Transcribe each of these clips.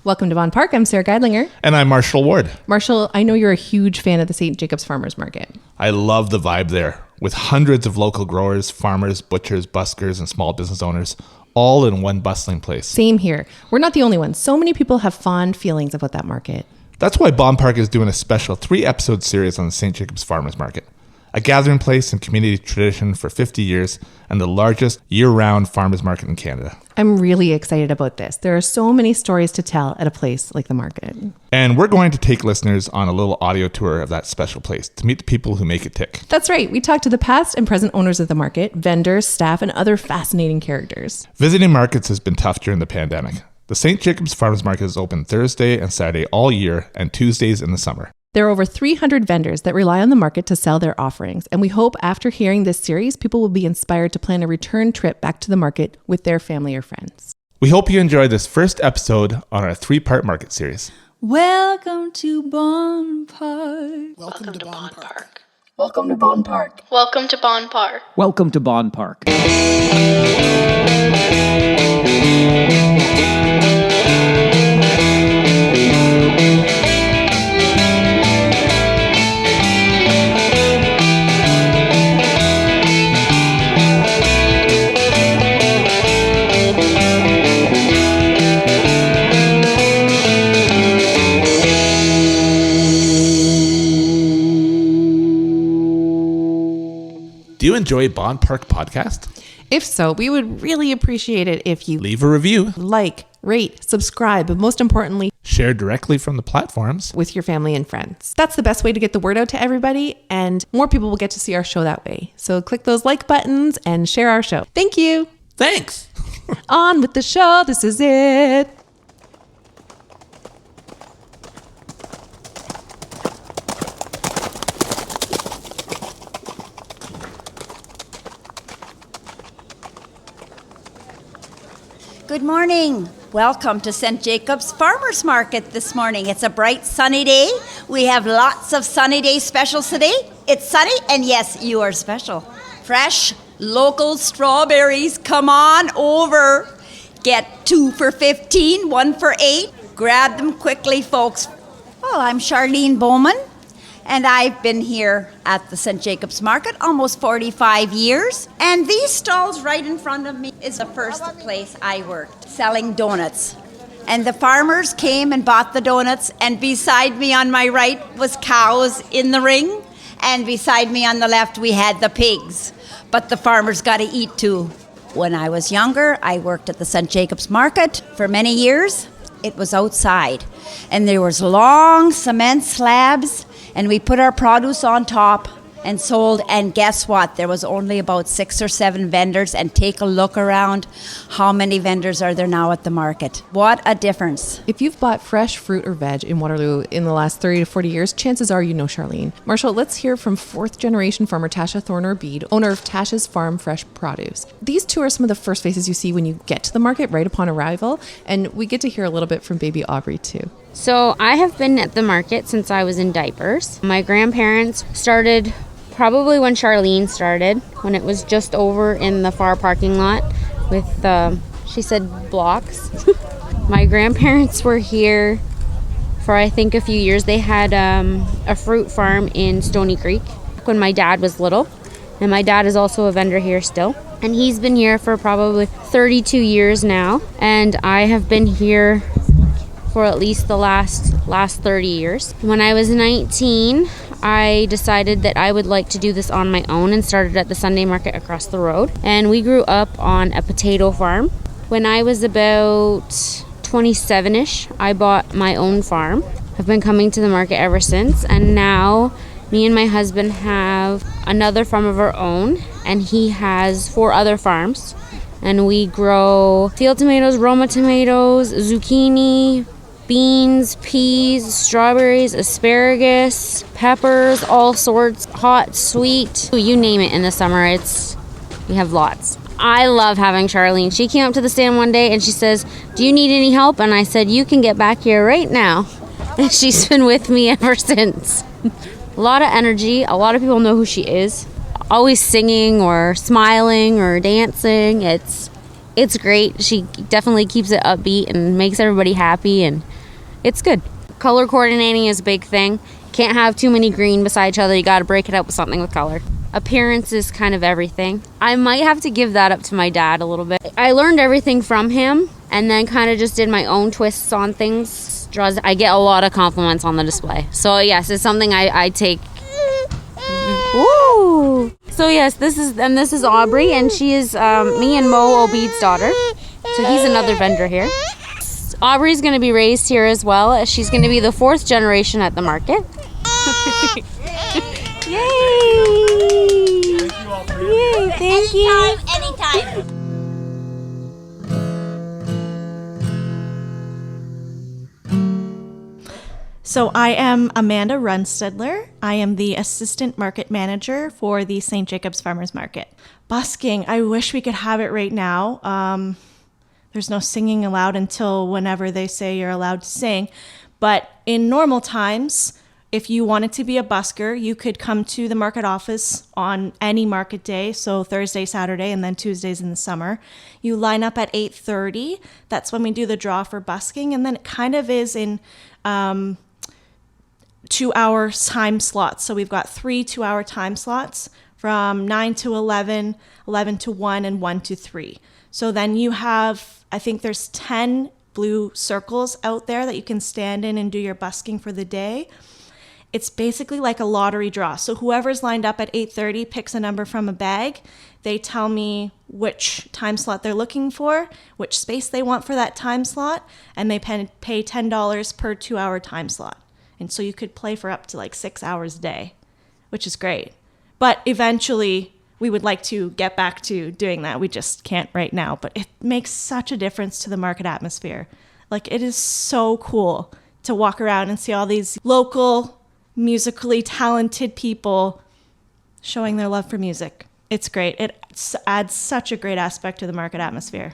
Welcome to Bonn Park. I'm Sara Geidlinger. And I'm Marshall Ward. Marshall, I know you're a huge fan of the St. Jacobs Farmers Market. I love the vibe there, with hundreds of local growers, farmers, butchers, buskers, and small business owners, all in one bustling place. Same here. We're not the only ones. So many people have fond feelings about that market. That's why Bonn Park is doing a special 3-episode series on the St. Jacobs Farmers Market, a gathering place and community tradition for 50 years and the largest year-round farmers market in Canada. I'm really excited about this. There are so many stories to tell at a place like the market. And we're going to take listeners on a little audio tour of that special place to meet the people who make it tick. That's right. We talked to the past and present owners of the market, vendors, staff, and other fascinating characters. Visiting markets has been tough during the pandemic. The St. Jacobs Farmers Market is open Thursday and Saturday all year and Tuesdays in the summer. There are over 300 vendors that rely on the market to sell their offerings, and we hope after hearing this series, people will be inspired to plan a return trip back to the market with their family or friends. We hope you enjoyed this first episode on our 3-part market series. Welcome to Bonn Park. Welcome to Bonn Park. Welcome to Bonn Park. Welcome to Bonn Park. Welcome to Bonn Park. Do you enjoy Bonn Park Podcast? If so, we would really appreciate it if you Leave a review, like, rate, subscribe, but most importantly, share directly from the platforms with your family and friends. That's the best way to get the word out to everybody, and more people will get to see our show that way. So click those like buttons and share our show. Thank you. Thanks. On with the show. This is it. Good morning. Welcome to St. Jacobs Farmers Market this morning. It's a bright sunny day. We have lots of sunny day specials today. It's sunny and yes, you are special. Fresh local strawberries. Come on over. Get 2 for $15, 1 for $8. Grab them quickly, folks. Well, I'm Charlene Bowman, and I've been here at the St. Jacobs Market almost 45 years. And these stalls right in front of me is the first place I worked, selling donuts. And the farmers came and bought the donuts, and beside me on my right was cows in the ring, and beside me on the left we had the pigs. But the farmers got to eat too. When I was younger, I worked at the St. Jacobs Market for many years. It was outside, and there was long cement slabs, and we put our produce on top and sold, and guess what? There was only about 6 or 7 vendors, and take a look around. How many vendors are there now at the market? What a difference. If you've bought fresh fruit or veg in Waterloo in the last 30 to 40 years, chances are you know Charlene. Marshall, let's hear from 4th generation farmer Tasha Thorner-Bede, owner of Tasha's Farm Fresh Produce. These two are some of the first faces you see when you get to the market right upon arrival, and we get to hear a little bit from baby Aubrey too. So I have been at the market since I was in diapers. My grandparents started probably when Charlene started, when it was just over in the far parking lot with, she said, blocks. My grandparents were here for, I think, a few years. They had a fruit farm in Stony Creek when my dad was little. And my dad is also a vendor here still. And he's been here for probably 32 years now. And I have been here for at least the last 30 years. When I was 19, I decided that I would like to do this on my own and started at the Sunday market across the road. And we grew up on a potato farm. When I was about 27-ish, I bought my own farm. I've been coming to the market ever since, and now me and my husband have another farm of our own, and he has 4 other farms. And we grow field tomatoes, Roma tomatoes, zucchini, beans, peas, strawberries, asparagus, peppers, all sorts, hot, sweet, you name it. In the summer, we have lots. I love having Charlene. She came up to the stand one day and she says, "Do you need any help?" And I said, "You can get back here right now." And she's been with me ever since. A lot of energy. A lot of people know who she is. Always singing or smiling or dancing. It's It's great. She definitely keeps it upbeat and makes everybody happy, and it's good. Color coordinating is a big thing. Can't have too many green beside each other. You got to break it up with something with color. Appearance is kind of everything. I might have to give that up to my dad a little bit. I learned everything from him and then kind of just did my own twists on things. I get a lot of compliments on the display. So yes, it's something I take. Woo! So yes, this is Aubrey, and she is me and Mo Obeid's daughter. So he's another vendor here. Aubrey's going to be raised here as well. She's going to be the 4th generation at the market. Yay! Thank you all for Yay! Thank you. Anytime. So I am Amanda Runstedler. I am the Assistant Market Manager for the St. Jacobs Farmers Market. Busking, I wish we could have it right now. There's no singing allowed until whenever they say you're allowed to sing. But in normal times, if you wanted to be a busker, you could come to the market office on any market day, so Thursday, Saturday, and then Tuesdays in the summer. You line up at 8:30. That's when we do the draw for busking, and then it kind of is in 2-hour time slots. So we've got 3 2-hour time slots from 9 to 11, 11 to 1, and 1 to 3. So then you have, I think there's 10 blue circles out there that you can stand in and do your busking for the day. It's basically like a lottery draw. So whoever's lined up at 8:30 picks a number from a bag. They tell me which time slot they're looking for, which space they want for that time slot, and they pay $10 per 2-hour time slot. And so you could play for up to like 6 hours a day, which is great. But eventually we would like to get back to doing that. We just can't right now, but it makes such a difference to the market atmosphere. Like, it is so cool to walk around and see all these local, musically talented people showing their love for music. It's great. It adds such a great aspect to the market atmosphere.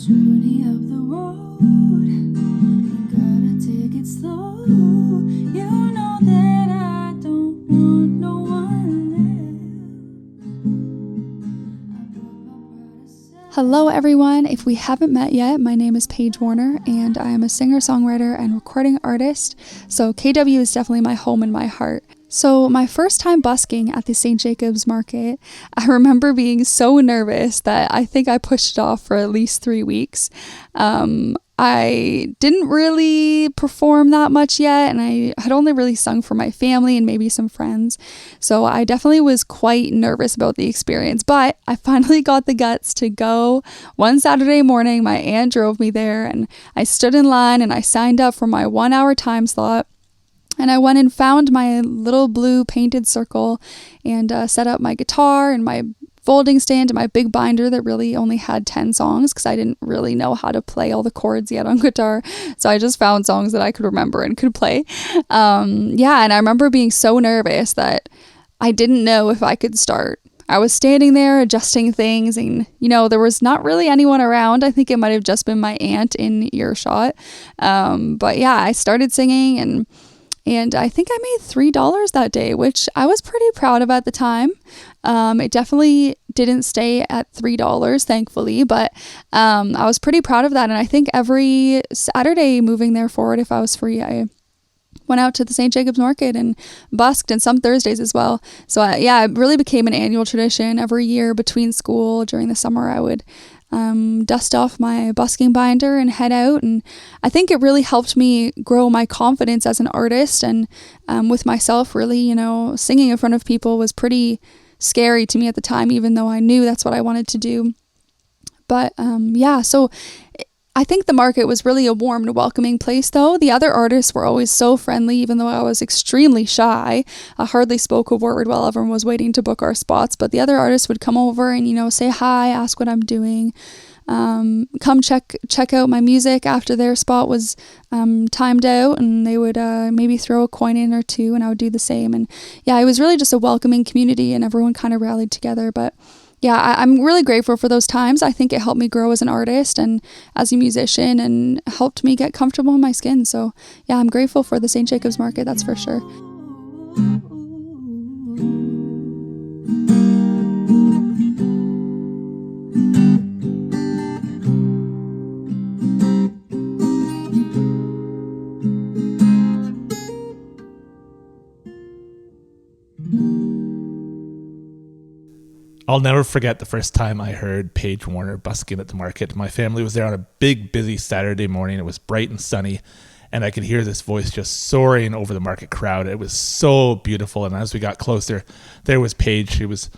Journey up the road, you gotta take it slow. You know that I don't want no one else. Hello everyone, if we haven't met yet, my name is Paige Warner and I am a singer-songwriter and recording artist, so KW is definitely my home and my heart. So my first time busking at the St. Jacobs Market, I remember being so nervous that I think I pushed it off for at least 3 weeks. I didn't really perform that much yet, and I had only really sung for my family and maybe some friends. So I definitely was quite nervous about the experience, but I finally got the guts to go. One Saturday morning, my aunt drove me there, and I stood in line and I signed up for my 1-hour time slot. And I went and found my little blue painted circle and set up my guitar and my folding stand and my big binder that really only had 10 songs because I didn't really know how to play all the chords yet on guitar. So I just found songs that I could remember and could play. And I remember being so nervous that I didn't know if I could start. I was standing there adjusting things and, there was not really anyone around. I think it might have just been my aunt in earshot. I started singing and I think I made $3 that day, which I was pretty proud of at the time. It definitely didn't stay at $3, thankfully, but I was pretty proud of that. And I think every Saturday moving there forward, if I was free, I went out to the St. Jacobs Market and busked, and some Thursdays as well. So it really became an annual tradition. Every year between school, during the summer, I would dust off my busking binder and head out, and I think it really helped me grow my confidence as an artist and with myself. Really, singing in front of people was pretty scary to me at the time, even though I knew that's what I wanted to do. But so I think the market was really a warm and welcoming place, though. The other artists were always so friendly, even though I was extremely shy. I hardly spoke a word while everyone was waiting to book our spots, but the other artists would come over and, say hi, ask what I'm doing, come check out my music after their spot was timed out, and they would maybe throw a coin in or two, and I would do the same. And it was really just a welcoming community, and everyone kind of rallied together. But I'm really grateful for those times. I think it helped me grow as an artist and as a musician and helped me get comfortable in my skin. So yeah, I'm grateful for the St. Jacobs Market, that's for sure. I'll never forget the first time I heard Paige Warner busking at the market. My family was there on a big, busy Saturday morning. It was bright and sunny, and I could hear this voice just soaring over the market crowd. It was so beautiful, and as we got closer, there was Paige. She was,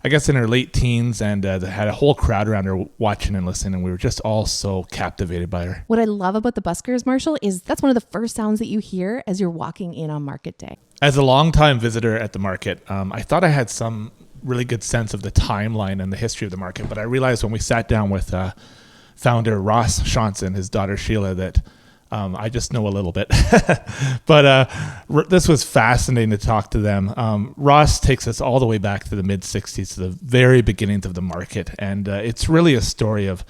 I guess, in her late teens, and they had a whole crowd around her watching and listening, and we were just all so captivated by her. What I love about the buskers, Marshall, is that's one of the first sounds that you hear as you're walking in on market day. As a longtime visitor at the market, I thought I had some really good sense of the timeline and the history of the market, but I realized when we sat down with founder Ross Shonson, his daughter Sheila, that I just know a little bit. But this was fascinating to talk to them. Ross takes us all the way back to the mid-'60s, to the very beginnings of the market, and it's really a story of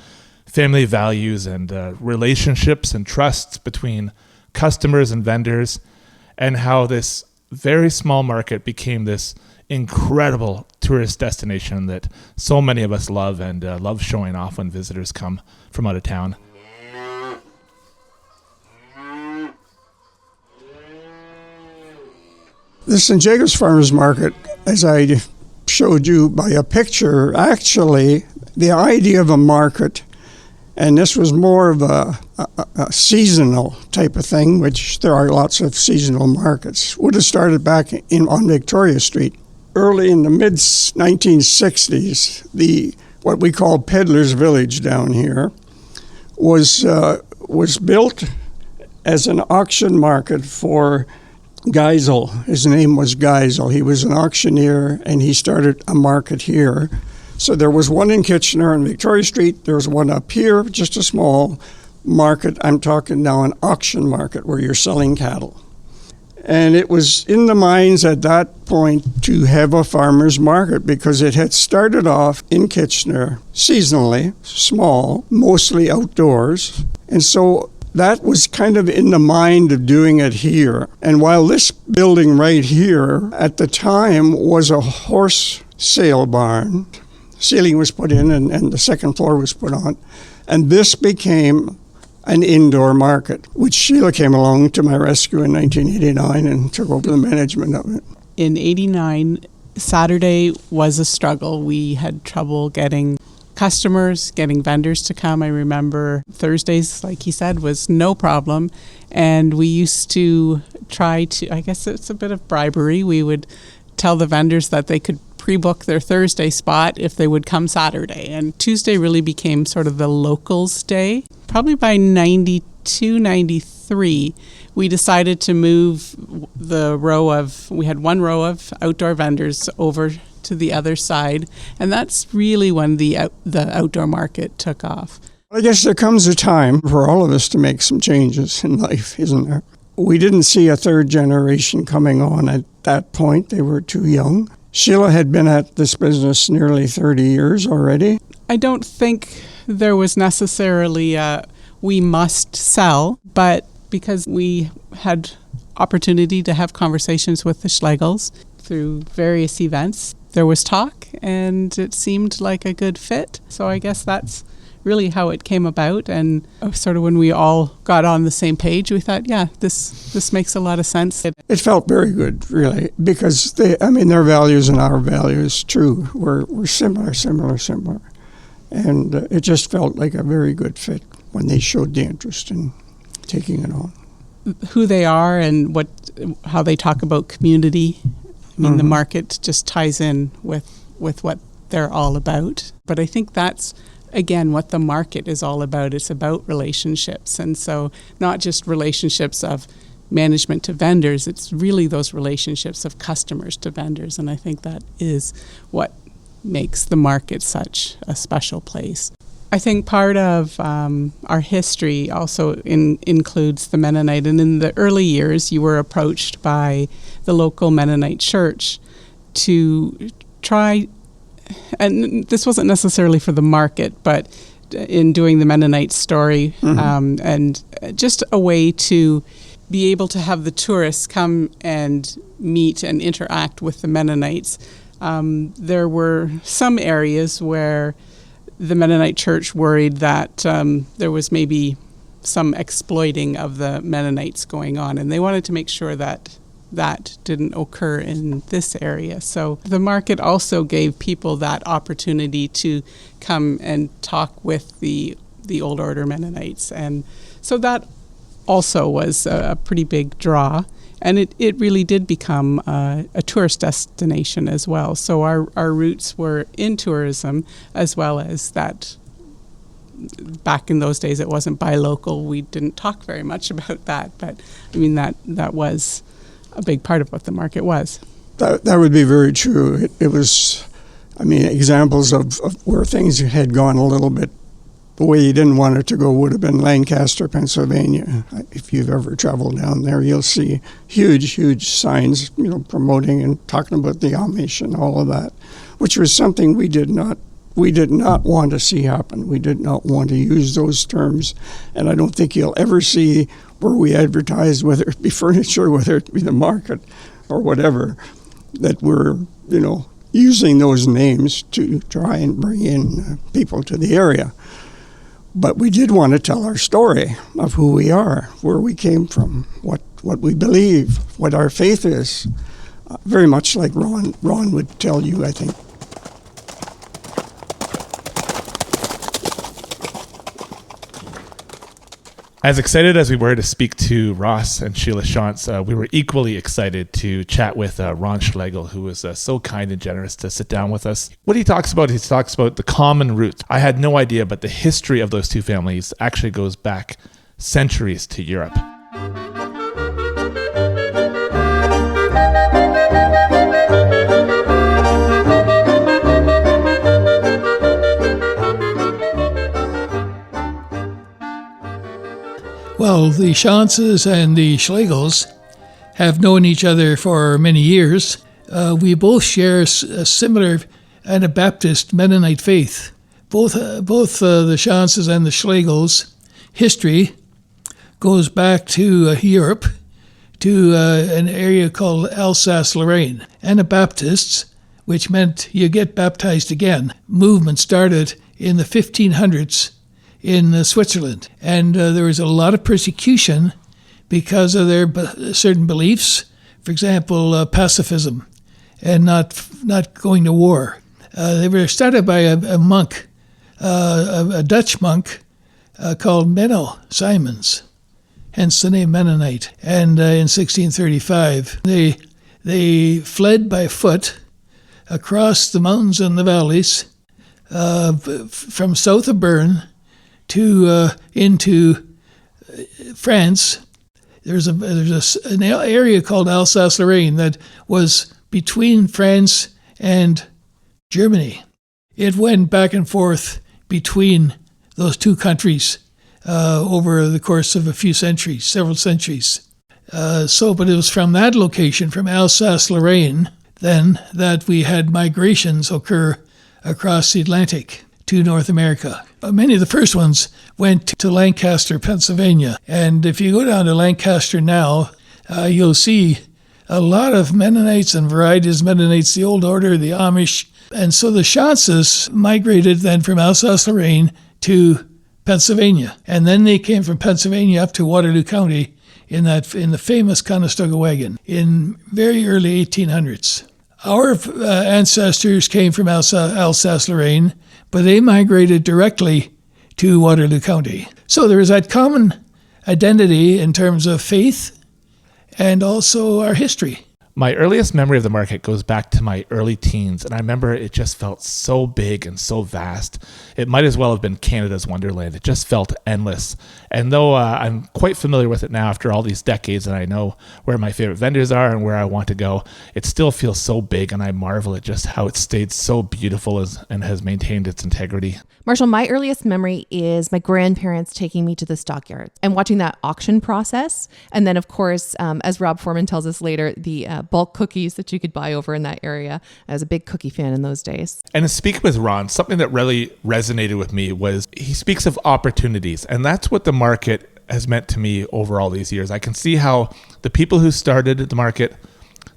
family values and relationships and trusts between customers and vendors, and how this very small market became this incredible tourist destination that so many of us love and love showing off when visitors come from out of town. The St. Jacobs Farmers Market, as I showed you by a picture, actually the idea of a market, and this was more of a seasonal type of thing, which there are lots of seasonal markets, would have started back on Victoria Street. Early in the mid-1960s, what we call Peddler's Village down here was built as an auction market for Geisel. His name was Geisel. He was an auctioneer, and he started a market here. So there was one in Kitchener on Victoria Street. There was one up here, just a small market. I'm talking now an auction market where you're selling cattle. And it was in the minds at that point to have a farmer's market because it had started off in Kitchener seasonally, small, mostly outdoors. And so that was kind of in the mind of doing it here. And while this building right here at the time was a horse sale barn, ceiling was put in and the second floor was put on, and this became an indoor market, which Sheila came along to my rescue in 1989 and took over the management of it. In 89, Saturday was a struggle. We had trouble getting customers, getting vendors to come. I remember Thursdays, like he said, was no problem. And we used to try to, I guess it's a bit of bribery. We would tell the vendors that they could pre-book their Thursday spot if they would come Saturday. And Tuesday really became sort of the locals' day. Probably by 92, 93, we decided to move we had one row of outdoor vendors over to the other side. And that's really when the outdoor market took off. I guess there comes a time for all of us to make some changes in life, isn't there? We didn't see a third generation coming on at that point. They were too young. Sheila had been at this business nearly 30 years already. I don't think there was necessarily we must sell, but because we had opportunity to have conversations with the Schlegels through various events, there was talk and it seemed like a good fit. So I guess that's really how it came about, and sort of when we all got on the same page, we thought, yeah, this makes a lot of sense. It felt very good, really, because their values and our values, true, were similar. And it just felt like a very good fit when they showed the interest in taking it on. Who they are and how they talk about community. I mean, the market just ties in with what they're all about. But I think that's, again, what the market is all about. It's about relationships. And so not just relationships of management to vendors, it's really those relationships of customers to vendors. And I think that is what makes the market such a special place. I think part of our history also includes the Mennonite. And in the early years, you were approached by the local Mennonite church to try and this wasn't necessarily for the market, but in doing the Mennonite story, and just a way to be able to have the tourists come and meet and interact with the Mennonites. There were some areas where the Mennonite church worried that there was maybe some exploiting of the Mennonites going on, and they wanted to make sure that that didn't occur in this area. So the market also gave people that opportunity to come and talk with the Old Order Mennonites. And so that also was a pretty big draw. And it really did become a tourist destination as well. So our roots were in tourism, as well as that. Back in those days, it wasn't buy local. We didn't talk very much about that. But I mean, that was a big part of what the market was. That would be very true. It was, I mean, examples of where things had gone a little bit the way you didn't want it to go would have been Lancaster, Pennsylvania. If you've ever traveled down there, you'll see huge signs, promoting and talking about the Amish and all of that, which was something we did not want to see happen. We did not want to use those terms, and I don't think you'll ever see where we advertise, whether it be furniture, whether it be the market, or whatever, that we're, using those names to try and bring in people to the area. But we did want to tell our story of who we are, where we came from, what we believe, what our faith is. Very much like Ron would tell you, I think. As excited as we were to speak to Ross and Sheila Shantz, we were equally excited to chat with Ron Schlegel, who was so kind and generous to sit down with us. What he talks about the common roots. I had no idea, but the history of those two families actually goes back centuries to Europe. Well, the Shantzes and the Schlegels have known each other for many years. We both share a similar Anabaptist Mennonite faith. Both the Shantzes and the Schlegels' history goes back to Europe, to an area called Alsace-Lorraine. Anabaptists, which meant you get baptized again, movement started in the 1500s in Switzerland. And there was a lot of persecution because of their certain beliefs. For example, pacifism and not going to war. They were started by a monk, a Dutch monk called Menno Simons, hence the name Mennonite. And in 1635, they fled by foot across the mountains and the valleys from south of Bern to into France. There's an area called Alsace-Lorraine that was between France and Germany. It went back and forth between those two countries over the course of several centuries. But it was from that location, from Alsace-Lorraine, then that we had migrations occur across the Atlantic to North America. Many of the first ones went to Lancaster, Pennsylvania. And if you go down to Lancaster now, you'll see a lot of Mennonites and varieties of Mennonites, the Old Order, the Amish. And so the Shantzes migrated then from Alsace-Lorraine to Pennsylvania. And then they came from Pennsylvania up to Waterloo County in the famous Conestoga wagon in very early 1800s. Our ancestors came from Alsace-Lorraine, but they migrated directly to Waterloo County. So there is that common identity in terms of faith and also our history. My earliest memory of the market goes back to my early teens, and I remember it just felt so big and so vast. It might as well have been Canada's Wonderland. It just felt endless. And though I'm quite familiar with it now after all these decades, and I know where my favorite vendors are and where I want to go, it still feels so big, and I marvel at just how it stayed so beautiful and has maintained its integrity. Marshall, my earliest memory is my grandparents taking me to the stockyards and watching that auction process. And then, of course, as Rob Foreman tells us later, the bulk cookies that you could buy over in that area. I was a big cookie fan in those days. And in speaking with Ron, something that really resonated with me was he speaks of opportunities. And that's what the market has meant to me over all these years. I can see how the people who started the market,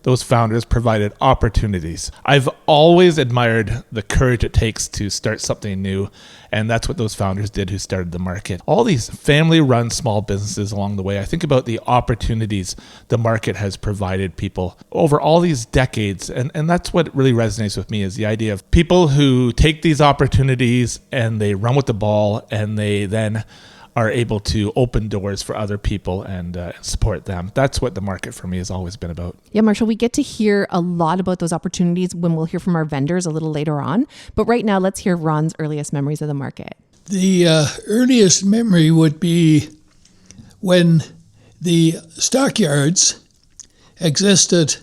those founders, provided opportunities. I've always admired the courage it takes to start something new, and that's what those founders did who started the market. All these family-run small businesses along the way, I think about the opportunities the market has provided people over all these decades, and that's what really resonates with me, is the idea of people who take these opportunities and they run with the ball, and they then are able to open doors for other people and support them. That's what the market for me has always been about. Yeah, Marshall, we get to hear a lot about those opportunities when we'll hear from our vendors a little later on. But right now, let's hear Ron's earliest memories of the market. The earliest memory would be when the stockyards existed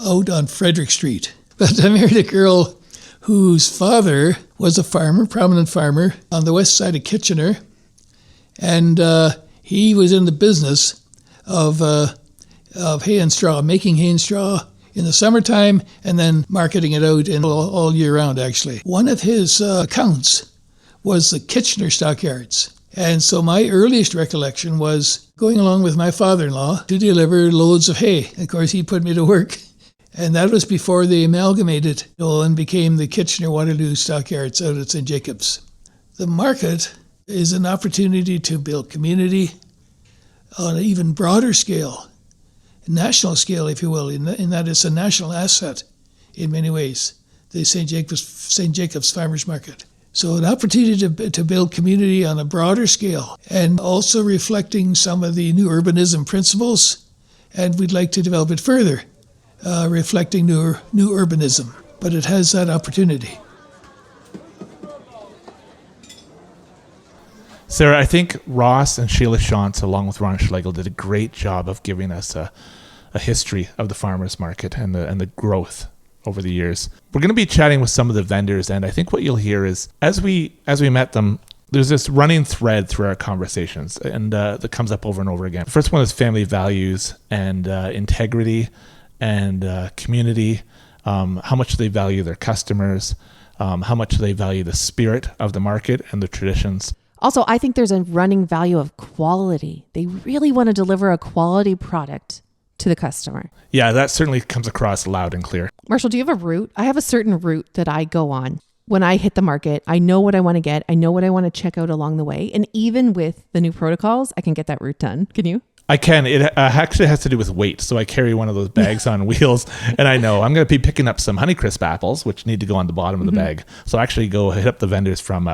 out on Frederick Street. But I married a girl whose father was a farmer, prominent farmer, on the west side of Kitchener. And he was in the business of hay and straw, making hay and straw in the summertime and then marketing it out in all year round, actually. One of his accounts was the Kitchener Stockyards. And so my earliest recollection was going along with my father-in-law to deliver loads of hay. Of course, he put me to work. And that was before they amalgamated and became the Kitchener-Waterloo Stockyards out at St. Jacobs. The market is an opportunity to build community on an even broader scale, national scale, if you will, in that it's a national asset in many ways, the St. Jacobs Farmers Market. So an opportunity to build community on a broader scale, and also reflecting some of the new urbanism principles, and we'd like to develop it further, reflecting new urbanism, but it has that opportunity. Sarah, I think Ross and Sheila Shantz, along with Ron Schlegel, did a great job of giving us a history of the farmers market and the growth over the years. We're going to be chatting with some of the vendors, and I think what you'll hear is, as we met them, there's this running thread through our conversations, and that comes up over and over again. The first one is family values and integrity and community. How much they value their customers, how much they value the spirit of the market and the traditions. Also, I think there's a running value of quality. They really want to deliver a quality product to the customer. Yeah, that certainly comes across loud and clear. Marshall, do you have a route? I have a certain route that I go on. When I hit the market, I know what I want to get. I know what I want to check out along the way. And even with the new protocols, I can get that route done. Can you? I can. It actually has to do with weight. So I carry one of those bags on wheels, and I know I'm going to be picking up some Honeycrisp apples, which need to go on the bottom of the bag. So I actually go hit up the vendors from,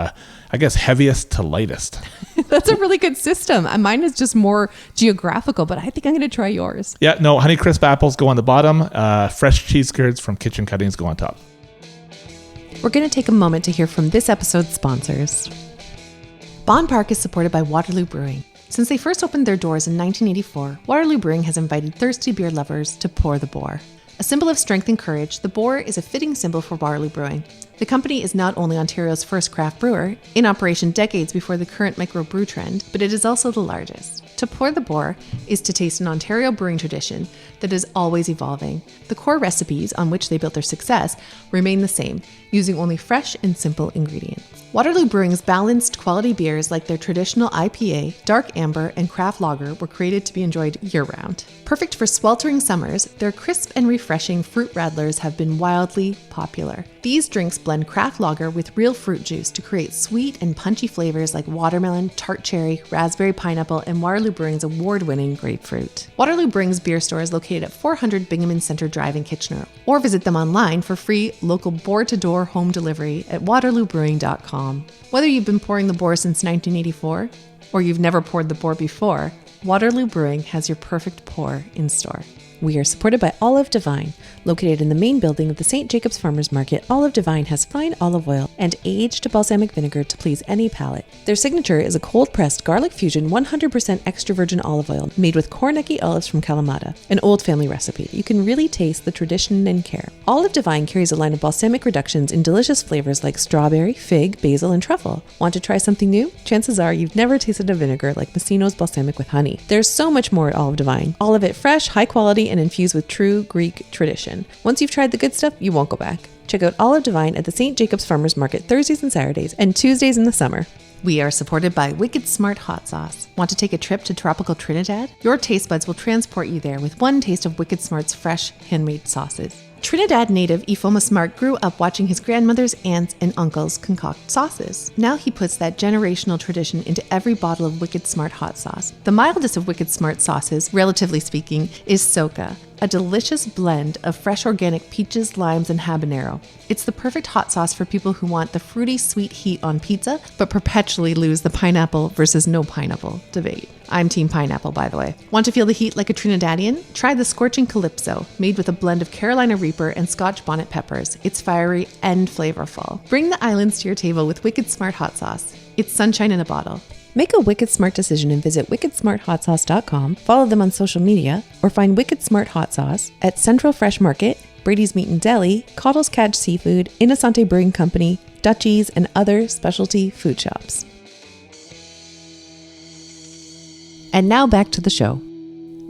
heaviest to lightest. That's a really good system. Mine is just more geographical, but I think I'm going to try yours. Yeah, no, Honeycrisp apples go on the bottom. Fresh cheese curds from Kitchen Cuttings go on top. We're going to take a moment to hear from this episode's sponsors. Bonn Park is supported by Waterloo Brewing. Since they first opened their doors in 1984, Waterloo Brewing has invited thirsty beer lovers to pour the boar. A symbol of strength and courage, the boar is a fitting symbol for Waterloo Brewing. The company is not only Ontario's first craft brewer, in operation decades before the current microbrew trend, but it is also the largest. To pour the boar is to taste an Ontario brewing tradition that is always evolving. The core recipes on which they built their success remain the same, using only fresh and simple ingredients. Waterloo Brewing's balanced quality beers like their traditional IPA, dark amber, and craft lager were created to be enjoyed year-round. Perfect for sweltering summers, their crisp and refreshing fruit radlers have been wildly popular. These drinks blend craft lager with real fruit juice to create sweet and punchy flavors like watermelon, tart cherry, raspberry pineapple, and Waterloo Brewing's award-winning grapefruit. Waterloo Brewing's beer store is located at 400 Bingaman Centre Drive in Kitchener, or visit them online for free local board-to-door home delivery at waterloobrewing.com. Whether you've been pouring the boar since 1984 or you've never poured the boar before, Waterloo Brewing has your perfect pour in store. We are supported by Olive Divine. Located in the main building of the St. Jacobs Farmers Market, Olive Divine has fine olive oil and aged balsamic vinegar to please any palate. Their signature is a cold-pressed garlic fusion 100% extra virgin olive oil made with Kornacki olives from Kalamata, an old family recipe. You can really taste the tradition and care. Olive Divine carries a line of balsamic reductions in delicious flavors like strawberry, fig, basil, and truffle. Want to try something new? Chances are you've never tasted a vinegar like Messino's balsamic with honey. There's so much more at Olive Divine. All of it fresh, high quality, family and infused with true Greek tradition. Once you've tried the good stuff, you won't go back. Check out Olive Divine at the St. Jacobs Farmers Market Thursdays and Saturdays and Tuesdays in the summer. We are supported by Wicked Smart Hot Sauce. Want to take a trip to tropical Trinidad? Your taste buds will transport you there with one taste of Wicked Smart's fresh, handmade sauces. Trinidad native Ifoma Smart grew up watching his grandmother's aunts and uncles concoct sauces. Now he puts that generational tradition into every bottle of Wicked Smart hot sauce. The mildest of Wicked Smart sauces, relatively speaking, is Soca, a delicious blend of fresh organic peaches, limes, and habanero. It's the perfect hot sauce for people who want the fruity sweet heat on pizza, but perpetually lose the pineapple versus no pineapple debate. I'm team pineapple, by the way. Want to feel the heat like a Trinidadian? Try the Scorching Calypso, made with a blend of Carolina Reaper and Scotch bonnet peppers. It's fiery and flavorful. Bring the islands to your table with Wicked Smart Hot Sauce. It's sunshine in a bottle. Make a Wicked Smart decision and visit wickedsmarthotsauce.com, follow them on social media, or find Wicked Smart Hot Sauce at Central Fresh Market, Brady's Meat and Deli, Cottle's Catch Seafood, Innocente Brewing Company, Dutchies, and other specialty food shops. And now back to the show.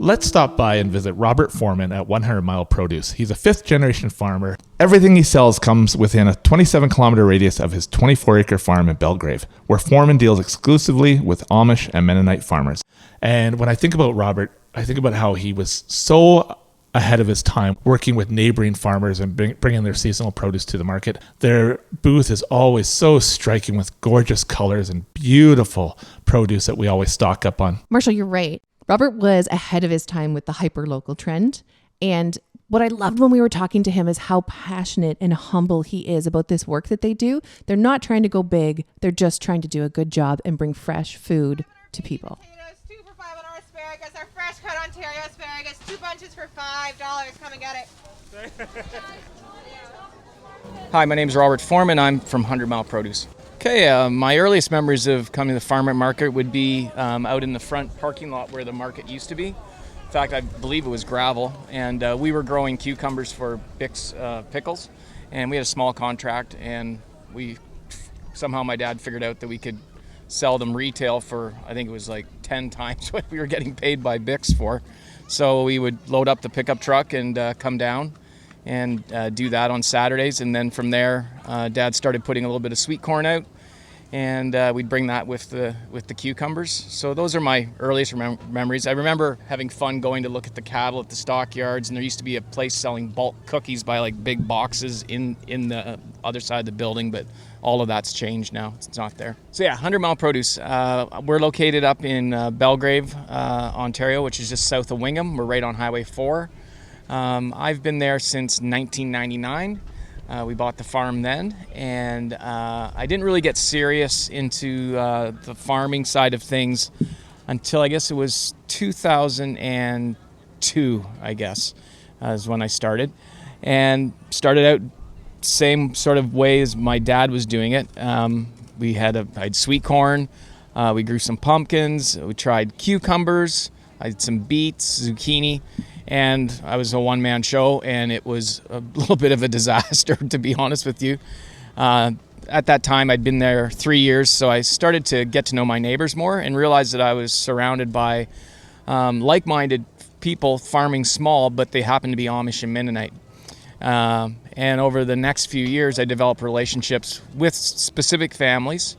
Let's stop by and visit Robert Foreman at 100 Mile Produce. He's a fifth-generation farmer. Everything he sells comes within a 27-kilometer radius of his 24-acre farm in Belgrave, where Foreman deals exclusively with Amish and Mennonite farmers. And when I think about Robert, I think about how he was so ahead of his time working with neighboring farmers and bringing their seasonal produce to the market. Their booth is always so striking with gorgeous colors and beautiful produce that we always stock up on. Marshall, you're right. Robert was ahead of his time with the hyper-local trend. And what I loved when we were talking to him is how passionate and humble he is about this work that they do. They're not trying to go big. They're just trying to do a good job and bring fresh food to people. $2 for $5 on our asparagus, our fresh cut Ontario asparagus, 2 bunches for $5. Come and get it. Hi, my name is Robert Foreman. I'm from 100 Mile Produce. Okay, my earliest memories of coming to the farmer market would be out in the front parking lot where the market used to be. In fact, I believe it was gravel, and we were growing cucumbers for Bix pickles, and we had a small contract, and somehow my dad figured out that we could sell them retail for, I think it was like 10 times what we were getting paid by Bix for. So we would load up the pickup truck and come down and do that on Saturdays, and then from there, Dad started putting a little bit of sweet corn out, and we'd bring that with the cucumbers. So those are my earliest memories. I remember having fun going to look at the cattle at the stockyards, and there used to be a place selling bulk cookies by like big boxes in the other side of the building, but all of that's changed now. It's not there. So yeah, 100 Mile Produce. We're located up in Belgrave, Ontario, which is just south of Wingham. We're right on Highway 4. I've been there since 1999. We bought the farm then, and I didn't really get serious into the farming side of things until I guess it was 2002, I guess, is when I started. And started out same sort of way as my dad was doing it. I had sweet corn, we grew some pumpkins, we tried cucumbers, I had some beets, zucchini, and I was a one-man show, and it was a little bit of a disaster, to be honest with you. At that time, I'd been there 3 years, so I started to get to know my neighbors more and realized that I was surrounded by like-minded people farming small, but they happened to be Amish and Mennonite. And over the next few years, I developed relationships with specific families,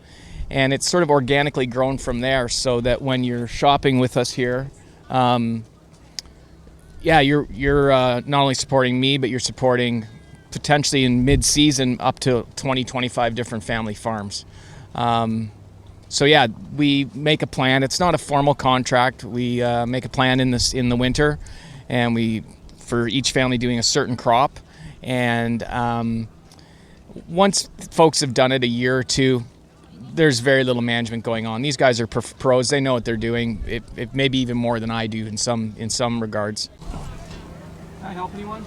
and it's sort of organically grown from there, so that when you're shopping with us here, you're not only supporting me, but you're supporting potentially in mid-season up to 20-25 different family farms. So yeah, we make a plan. It's not a formal contract. We make a plan in the winter, and we for each family doing a certain crop. And once folks have done it a year or two, there's very little management going on. These guys are pros. They know what they're doing. It maybe even more than I do in some regards. Can I help anyone?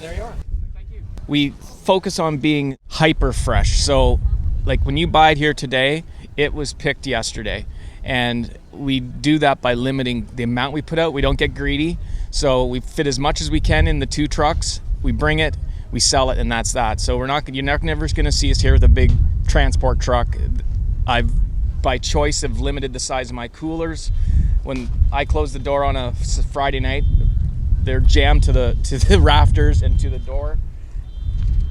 There you are. Thank you. We focus on being hyper fresh. So like when you buy it here today, it was picked yesterday. And we do that by limiting the amount we put out. We don't get greedy. So we fit as much as we can in the 2 trucks. We bring it, we sell it, and that's that. So you're never going to see us here with a big transport truck. I've, by choice, have limited the size of my coolers. when I close the door on a Friday night, they're jammed to the rafters and to the door.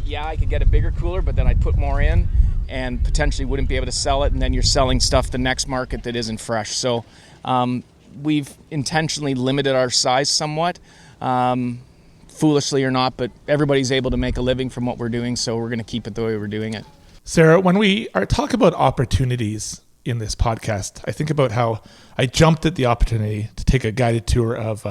Yeah, I could get a bigger cooler, but then I'd put more in and potentially wouldn't be able to sell it, and then you're selling stuff the next market that isn't fresh. So we've intentionally limited our size somewhat, foolishly or not, but everybody's able to make a living from what we're doing, so we're going to keep it the way we're doing it. Sarah, when we talk about opportunities in this podcast, I think about how I jumped at the opportunity to take a guided tour of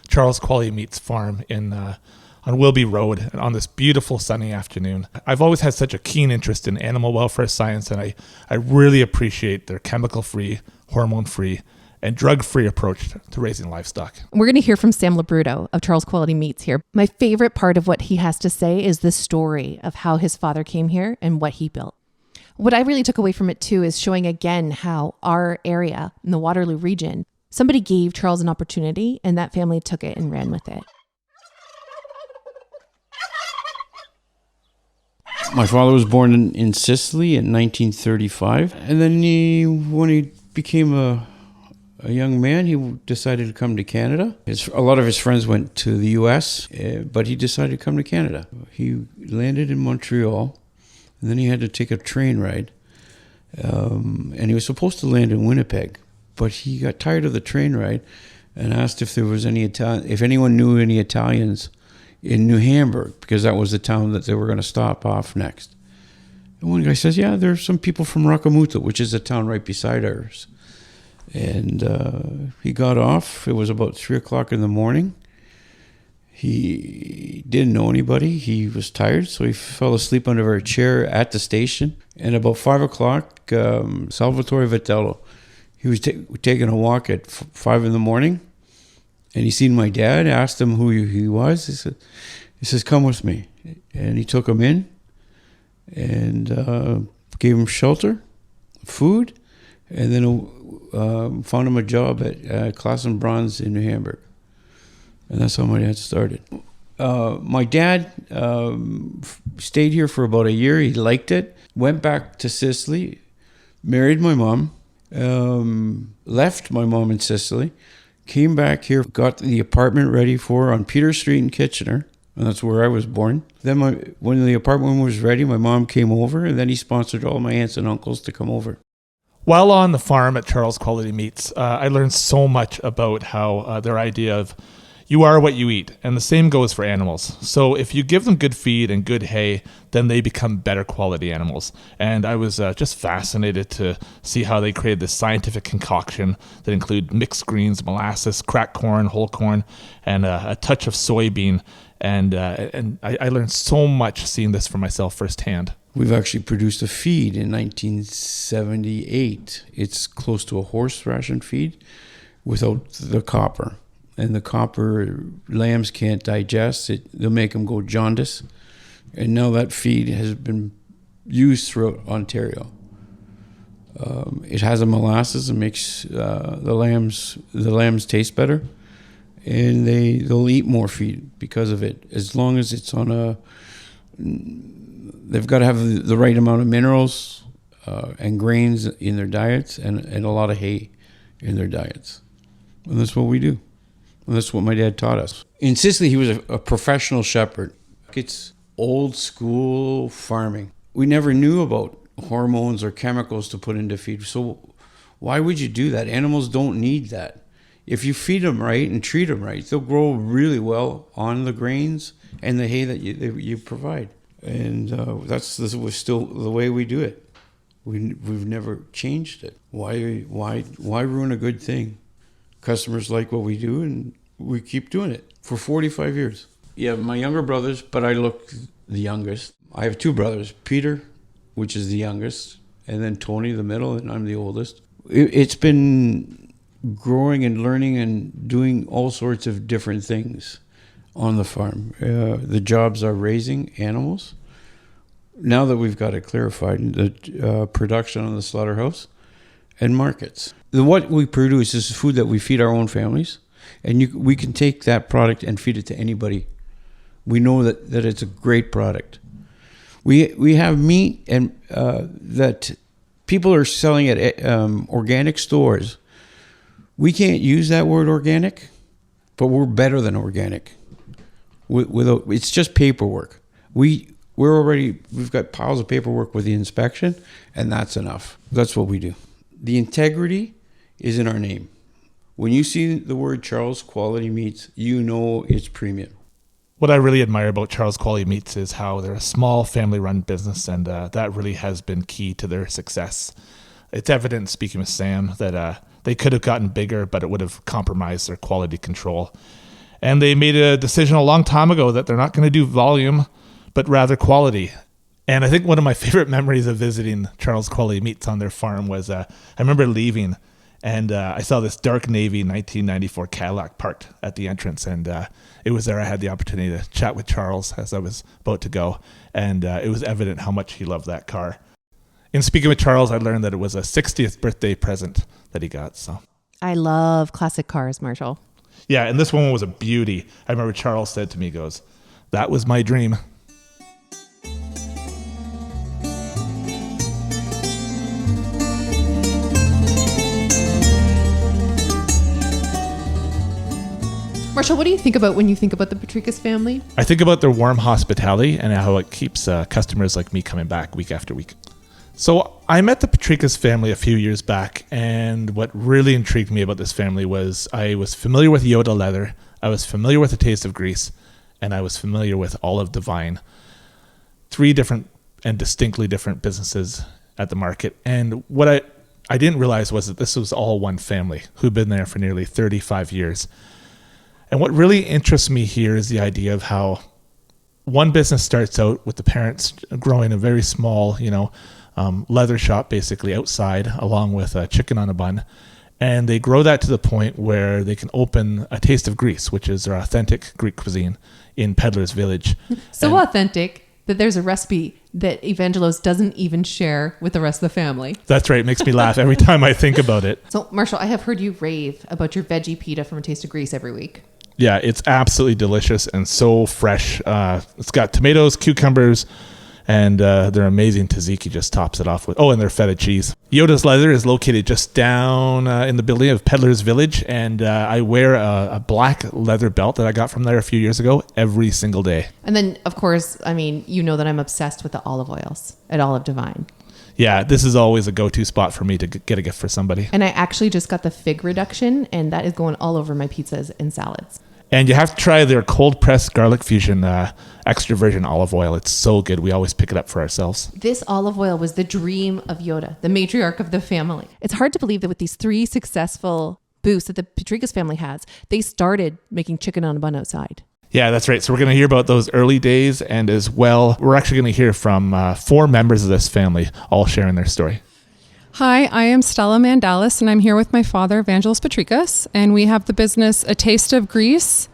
Charles Quality Meats farm on Wilby Road on this beautiful sunny afternoon. I've always had such a keen interest in animal welfare science, and I really appreciate their chemical-free, hormone-free, and drug-free approach to raising livestock. We're going to hear from Sam Labruto of Charles Quality Meats here. My favorite part of what he has to say is the story of how his father came here and what he built. What I really took away from it too is showing again how our area in the Waterloo region, somebody gave Charles an opportunity and that family took it and ran with it. My father was born in Sicily in 1935, and then when he became a young man, he decided to come to Canada. A lot of his friends went to the U.S., but he decided to come to Canada. He landed in Montreal, and then he had to take a train ride, and he was supposed to land in Winnipeg, but he got tired of the train ride and asked if there was if anyone knew any Italians in New Hamburg, because that was the town that they were going to stop off next. And one guy says, yeah, there's some people from Rakamuto, which is a town right beside ours. And he got off. It was about 3 o'clock in the morning. He didn't know anybody. He was tired, so he fell asleep under a chair at the station. And about 5 o'clock, Salvatore Vitello, he was taking a walk at 5 in the morning. And he seen my dad, asked him who he was. He says, come with me. And he took him in and gave him shelter, food, and then found him a job at Classen Bronze in New Hamburg. And that's how my dad started. My dad stayed here for about a year. He liked it. Went back to Sicily, married my mom, left my mom in Sicily, came back here, got the apartment ready for her on Peter Street in Kitchener, and that's where I was born. Then when the apartment was ready, my mom came over, and then he sponsored all my aunts and uncles to come over. While on the farm at Charles Quality Meats, I learned so much about how their idea of you are what you eat, and the same goes for animals. So if you give them good feed and good hay, then they become better quality animals. And I was just fascinated to see how they created this scientific concoction that include mixed greens, molasses, cracked corn, whole corn, and a touch of soybean. And I learned so much seeing this for myself firsthand. We've actually produced a feed in 1978. It's close to a horse ration feed without the copper. And the copper, lambs can't digest it. They'll make them go jaundice. And now that feed has been used throughout Ontario. It has a molasses and makes the lambs taste better. And they'll eat more feed because of it. As long as it's on they've got to have the right amount of minerals and grains in their diets and a lot of hay in their diets. And that's what we do. And that's what my dad taught us. In Sicily, he was a professional shepherd. It's old school farming. We never knew about hormones or chemicals to put into feed. So why would you do that? Animals don't need that. If you feed them right and treat them right, they'll grow really well on the grains and the hay that you provide. And that's still the way we do it. We've never changed it. Why ruin a good thing? Customers like what we do, and we keep doing it for 45 years. Yeah, my younger brothers, but I look the youngest. I have two brothers, Peter, which is the youngest, and then Tony, the middle, and I'm the oldest. It's been growing and learning and doing all sorts of different things on the farm. The jobs are raising animals. Now that we've got it clarified, the production on the slaughterhouse and markets. What we produce is food that we feed our own families, and we can take that product and feed it to anybody. We know that it's a great product. We have meat and that people are selling at organic stores We can't use that word organic, but we're better than organic. It's just paperwork. We've got piles of paperwork with the inspection, and that's enough. That's what we do. The integrity is in our name. When you see the word Charles Quality Meats, you know it's premium. What I really admire about Charles Quality Meats is how they're a small family-run business, and that really has been key to their success. It's evident, speaking with Sam, that they could have gotten bigger, but it would have compromised their quality control. And they made a decision a long time ago that they're not going to do volume, but rather quality. And I think one of my favorite memories of visiting Charles Quality Meats on their farm was I remember leaving, and I saw this dark navy 1994 Cadillac parked at the entrance, and it was there I had the opportunity to chat with Charles as I was about to go, and it was evident how much he loved that car. In speaking with Charles, I learned that it was a 60th birthday present that he got. So I love classic cars, Marshall. Yeah, and this one was a beauty. I remember Charles said to me, he goes, "That was my dream." Marshall, what do you think about when you think about the Petricas family? I think about their warm hospitality and how it keeps customers like me coming back week after week. So I met the Petricas family a few years back, and what really intrigued me about this family was I was familiar with Yoda leather, I was familiar with the taste of grease, and I was familiar with Olive Divine. 3 different and distinctly different businesses at the market. And what I didn't realize was that this was all one family who'd been there for nearly 35 years. And what really interests me here is the idea of how one business starts out with the parents growing a very small, leather shop basically outside, along with a chicken on a bun. And they grow that to the point where they can open a Taste of Greece, which is their authentic Greek cuisine in Peddler's Village. So authentic that there's a recipe that Evangelos doesn't even share with the rest of the family. That's right. It makes me laugh every time I think about it. So, Marshall, I have heard you rave about your veggie pita from a Taste of Greece every week. Yeah, it's absolutely delicious and so fresh. It's got tomatoes, cucumbers, and their amazing tzatziki just tops it off with, and their feta cheese. Yoda's Leather is located just down in the building of Peddler's Village, and I wear a black leather belt that I got from there a few years ago every single day. And then, of course, you know that I'm obsessed with the olive oils at Olive Divine. Yeah, this is always a go-to spot for me to get a gift for somebody. And I actually just got the fig reduction, and that is going all over my pizzas and salads. And you have to try their cold-pressed garlic fusion extra virgin olive oil. It's so good. We always pick it up for ourselves. This olive oil was the dream of Yoda, the matriarch of the family. It's hard to believe that with these 3 successful booths that the Petricas family has, they started making chicken on a bun outside. Yeah, that's right. So we're going to hear about those early days, and as well, we're actually going to hear from 4 members of this family, all sharing their story. Hi, I am Stella Mandalis, and I'm here with my father, Evangelos Petricas, and we have the business A Taste of Greece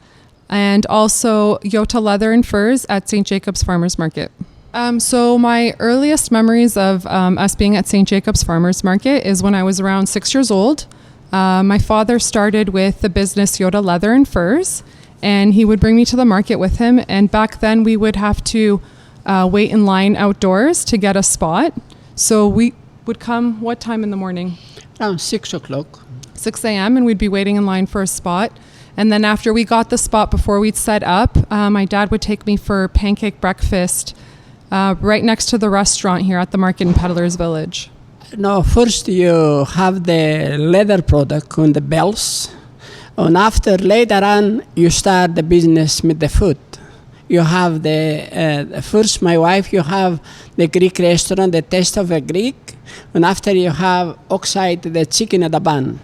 and also Yota Leather and Furs at St. Jacob's Farmers Market. So my earliest memories of us being at St. Jacob's Farmers Market is when I was around 6 years old. My father started with the business Yota Leather and Furs, and he would bring me to the market with him, and back then we would have to wait in line outdoors to get a spot. So we would come what time in the morning? Around 6 o'clock. 6 a.m. and we'd be waiting in line for a spot. And then after we got the spot, before we'd set up, my dad would take me for pancake breakfast right next to the restaurant here at the market in Peddler's Village. No, first you have the leather product on the bells. And after later on, you start the business with the food. You have first my wife, you have the Greek restaurant, the Taste of a Greek. And after you have outside the chicken at the bun.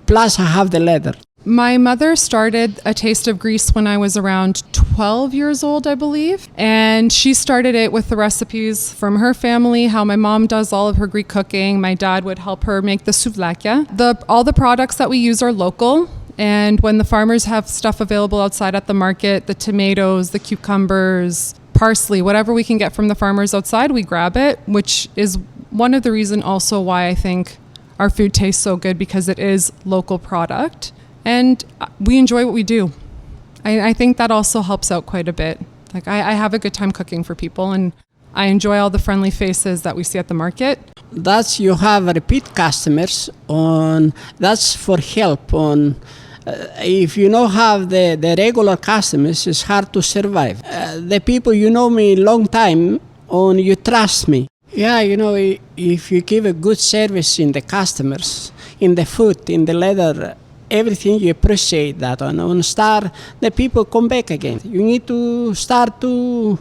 Plus I have the leather. My mother started A Taste of Greece when I was around 12 years old, I believe. And she started it with the recipes from her family, how my mom does all of her Greek cooking. My dad would help her make the souvlakia. All the products that we use are local. And when the farmers have stuff available outside at the market, the tomatoes, the cucumbers, parsley, whatever we can get from the farmers outside, we grab it, which is one of the reasons also why I think our food tastes so good, because it is local product and we enjoy what we do. I think that also helps out quite a bit. Like I have a good time cooking for people, and I enjoy all the friendly faces that we see at the market. That's you have repeat customers on. That's for help on. If you don't have the regular customers, it's hard to survive. The people you know me long time, on you trust me. Yeah, if you give a good service in the customers, in the food, in the leather, everything, you appreciate that. And on start, the people come back again. You need to start to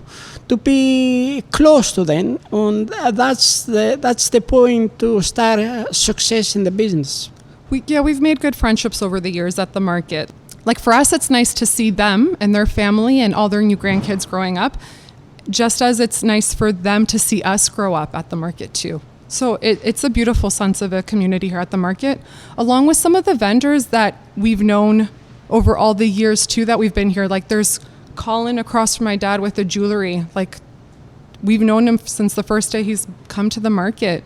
be close to them, and that's the point to start success in the business. We've made good friendships over the years at the market. Like for us, it's nice to see them and their family and all their new grandkids growing up, just as it's nice for them to see us grow up at the market too. So it's a beautiful sense of a community here at the market, along with some of the vendors that we've known over all the years too that we've been here. Like there's Colin across from my dad with the jewelry. Like we've known him since the first day he's come to the market.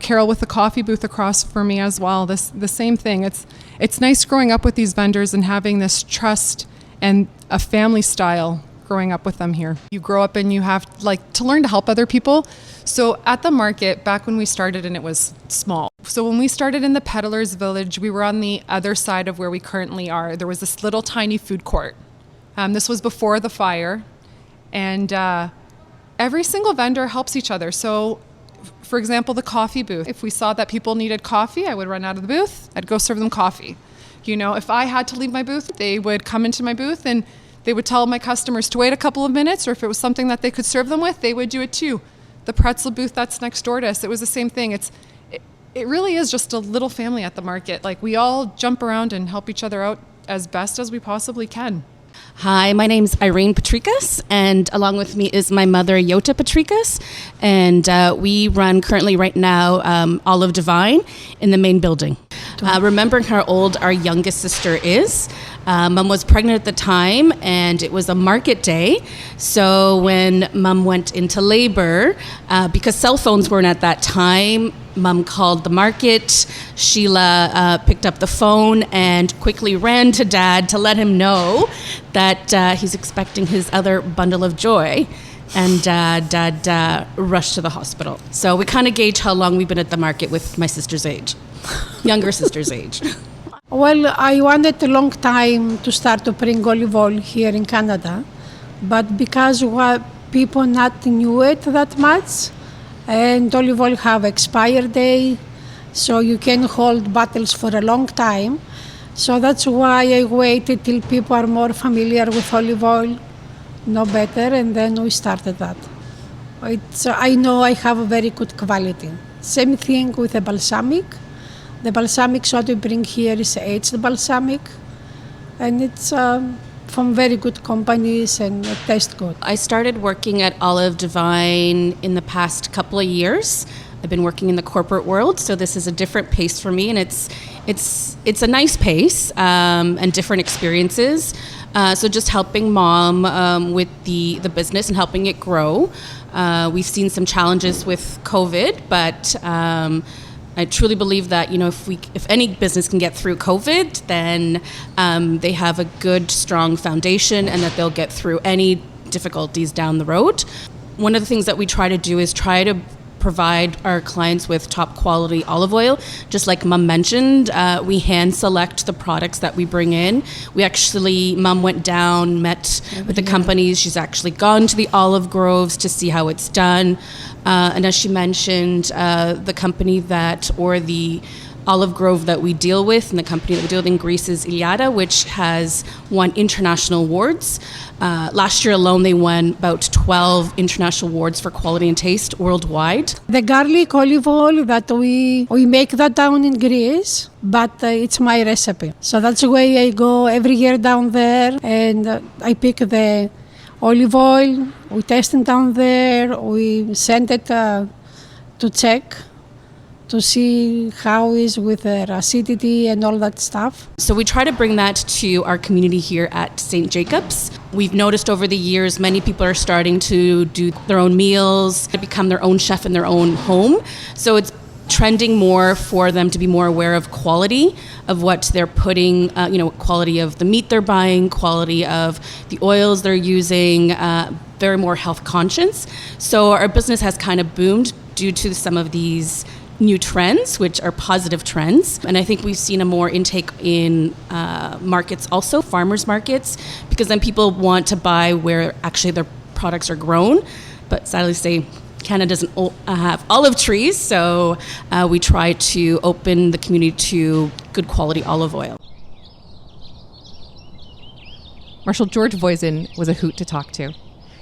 Carol with the coffee booth across from me as well. The same thing. It's nice growing up with these vendors and having this trust and a family style growing up with them here. You grow up and you have to learn to help other people. So at the market, back when we started, and it was small. So when we started in the Peddlers Village, we were on the other side of where we currently are. There was this little tiny food court. This was before the fire. And every single vendor helps each other. So for example, the coffee booth. If we saw that people needed coffee, I would run out of the booth. I'd go serve them coffee. If I had to leave my booth, they would come into my booth and they would tell my customers to wait a couple of minutes, or if it was something that they could serve them with, they would do it too. The pretzel booth that's next door to us, it was the same thing. It really is just a little family at the market. Like we all jump around and help each other out as best as we possibly can. Hi, my name's Irene Patrikas, and along with me is my mother, Yota Patrikas, and we run currently right now Olive Divine in the main building. Remembering how old our youngest sister is, Mom was pregnant at the time, and it was a market day, so when Mom went into labor, because cell phones weren't at that time, Mom called the market. Sheila picked up the phone and quickly ran to Dad to let him know that he's expecting his other bundle of joy. And Dad rushed to the hospital. So we kind of gauge how long we've been at the market with my sister's age, younger sister's age. Well, I wanted a long time to start to bring olive oil here in Canada, but because people not knew it that much, and olive oil have expire day, so you can hold bottles for a long time. So that's why I waited till people are more familiar with olive oil, know better, and then we started that. I know I have a very good quality. Same thing with the balsamic. The balsamic what we bring here is aged balsamic, and it's from very good companies and it tastes good. I started working at Olive Divine in the past couple of years. I've been working in the corporate world, so this is a different pace for me, and it's a nice pace and different experiences. So just helping Mom with the business and helping it grow. We've seen some challenges with COVID, but I truly believe that if any business can get through COVID, then they have a good, strong foundation, and that they'll get through any difficulties down the road. One of the things that we try to do is try to provide our clients with top quality olive oil. Just like Mom mentioned, we hand select the products that we bring in. Mom went down, met with the companies. She's actually gone to the olive groves to see how it's done. And as she mentioned, the company the olive grove that we deal with, and the company that we deal with in Greece is Iliada, which has won international awards. Last year alone, they won about 12 international awards for quality and taste worldwide. The garlic olive oil that we make that down in Greece, but it's my recipe. So that's the way I go every year down there, and I pick the olive oil, we test it down there, we send it to check to see how is with their acidity and all that stuff. So we try to bring that to our community here at St. Jacobs. We've noticed over the years many people are starting to do their own meals, to become their own chef in their own home. So it's trending more for them to be more aware of quality of what they're putting, quality of the meat they're buying, quality of the oils they're using, very more health conscious. So our business has kind of boomed due to some of these new trends, which are positive trends. And I think we've seen a more intake in markets also, farmers markets, because then people want to buy where actually their products are grown. But sadly to say, Canada doesn't have olive trees, so we try to open the community to good quality olive oil. Marshall, George Voisin was a hoot to talk to.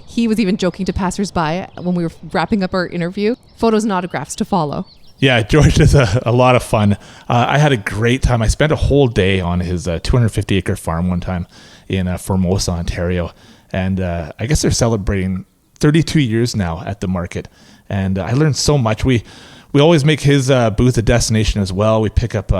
He was even joking to passersby when we were wrapping up our interview. Photos and autographs to follow. Yeah, George is a lot of fun. I had a great time. I spent a whole day on his 250-acre farm one time in Formosa, Ontario. And I guess they're celebrating 32 years now at the market, and I learned so much. We always make his booth a destination as well. We pick up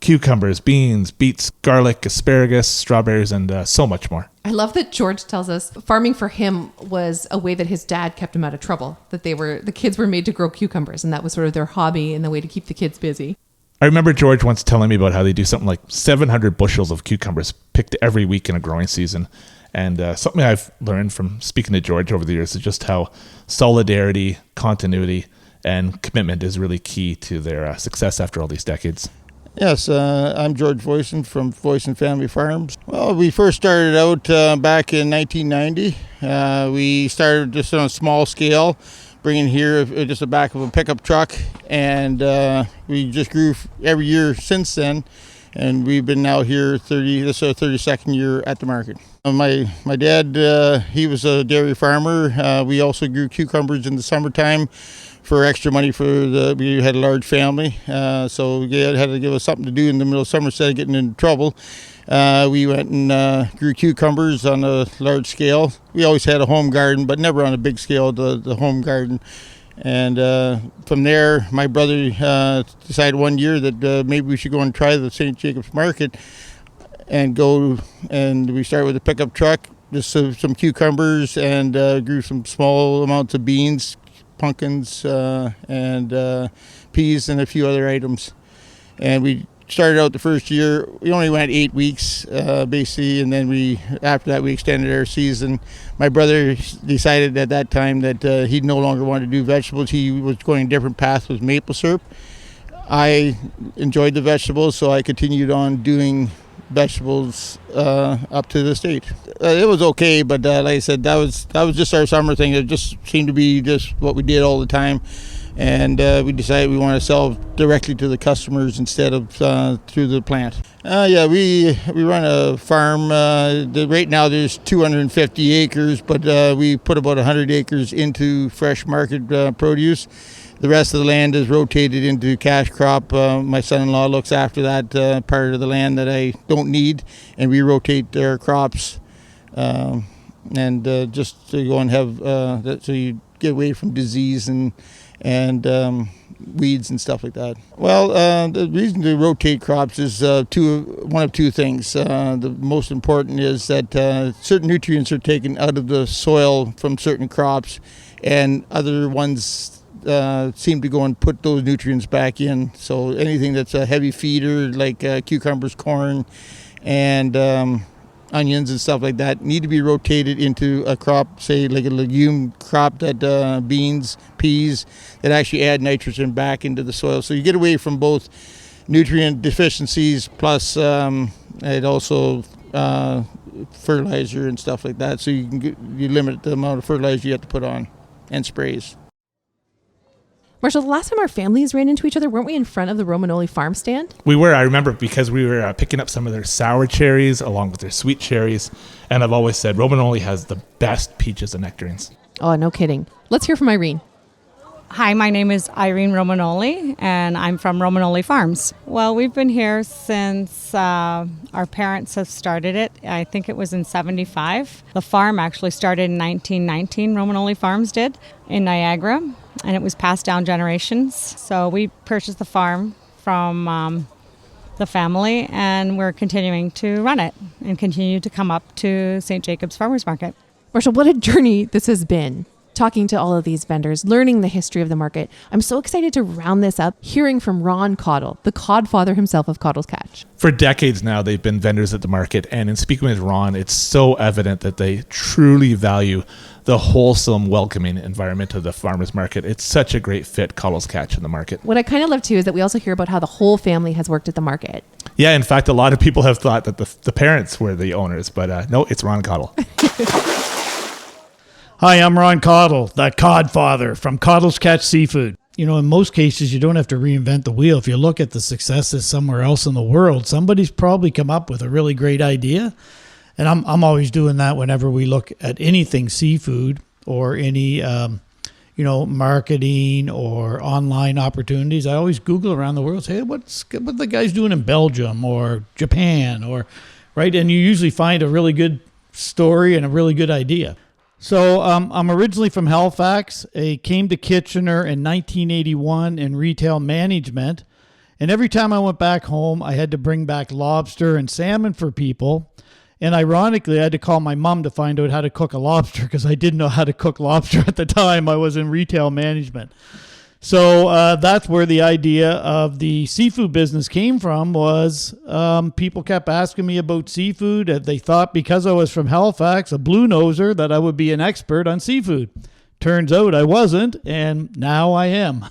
cucumbers, beans, beets, garlic, asparagus, strawberries, and so much more. I love that George tells us farming for him was a way that his dad kept him out of trouble, that the kids were made to grow cucumbers, and that was sort of their hobby and the way to keep the kids busy. I remember George once telling me about how they do something like 700 bushels of cucumbers picked every week in a growing season. And something I've learned from speaking to George over the years is just how solidarity, continuity, and commitment is really key to their success after all these decades. Yes, I'm George Voisin from Voisin Family Farms. Well, we first started out back in 1990. We started just on a small scale, bringing here just the back of a pickup truck, and we just grew every year since then. And we've been now here this is our 32nd year at the market. My dad, he was a dairy farmer. We also grew cucumbers in the summertime for extra money we had a large family. So we had to give us something to do in the middle of summer instead of getting in trouble. We went and grew cucumbers on a large scale. We always had a home garden, but never on a big scale, the home garden. And from there, my brother decided one year that maybe we should go and try the St. Jacobs Market and we started with a pickup truck, just some cucumbers, and grew some small amounts of beans, pumpkins, and peas, and a few other items. And we started out the first year, we only went 8 weeks, basically, and then after that we extended our season. My brother decided at that time that he no longer wanted to do vegetables. He was going a different path with maple syrup. I enjoyed the vegetables, so I continued on doing vegetables up to this date. It was okay, but like I said, that was just our summer thing. It just seemed to be just what we did all the time. And we decided we want to sell directly to the customers instead of through the plant. We run a farm. Right now there's 250 acres, but we put about 100 acres into fresh market produce. The rest of the land is rotated into cash crop. My son-in-law looks after that part of the land that I don't need, and we rotate their crops. And just to go and have that, so you get away from disease and weeds and stuff like that. Well, the reason to rotate crops is one of two things. The most important is that certain nutrients are taken out of the soil from certain crops, and other ones seem to go and put those nutrients back in. So anything that's a heavy feeder, like cucumbers, corn, and onions and stuff like that, need to be rotated into a crop, say like a legume crop, that beans, peas, that actually add nitrogen back into the soil. So you get away from both nutrient deficiencies plus it also fertilizer and stuff like that. So you limit the amount of fertilizer you have to put on and sprays. Marshall, the last time our families ran into each other, weren't we in front of the Romanoli farm stand? We were. I remember because we were picking up some of their sour cherries along with their sweet cherries. And I've always said Romanoli has the best peaches and nectarines. Oh, no kidding. Let's hear from Irene. Hi, my name is Irene Romanoli, and I'm from Romanoli Farms. Well, we've been here since our parents have started it. I think it was in 75. The farm actually started in 1919, Romanoli Farms did, in Niagara, and it was passed down generations. So we purchased the farm from the family, and we're continuing to run it and continue to come up to St. Jacobs Farmers Market. Marshall, what a journey this has been. talking to all of these vendors, learning the history of the market. I'm so excited to round this up, hearing from Ron Caudle, the codfather himself of Caudle's Catch. For decades now, they've been vendors at the market. And in speaking with Ron, it's so evident that they truly value the wholesome, welcoming environment of the farmers market. It's such a great fit, Caudle's Catch in the market. What I kind of love too is that we also hear about how the whole family has worked at the market. Yeah, in fact, a lot of people have thought that the parents were the owners, but no, it's Ron Caudle. Hi, I'm Ron Caudle, the codfather from Caudle's Catch Seafood. You know, in most cases, you don't have to reinvent the wheel. If you look at the successes somewhere else in the world, somebody's probably come up with a really great idea. And I'm always doing that whenever we look at anything seafood or any, marketing or online opportunities. I always Google around the world, say, hey, what the guys doing in Belgium or Japan right? And you usually find a really good story and a really good idea. So I'm originally from Halifax. I came to Kitchener in 1981 in retail management. And every time I went back home, I had to bring back lobster and salmon for people. And ironically, I had to call my mom to find out how to cook a lobster because I didn't know how to cook lobster at the time. I was in retail management. So that's where the idea of the seafood business came from was people kept asking me about seafood. They thought because I was from Halifax, a blue noser, that I would be an expert on seafood. Turns out I wasn't, and now I am.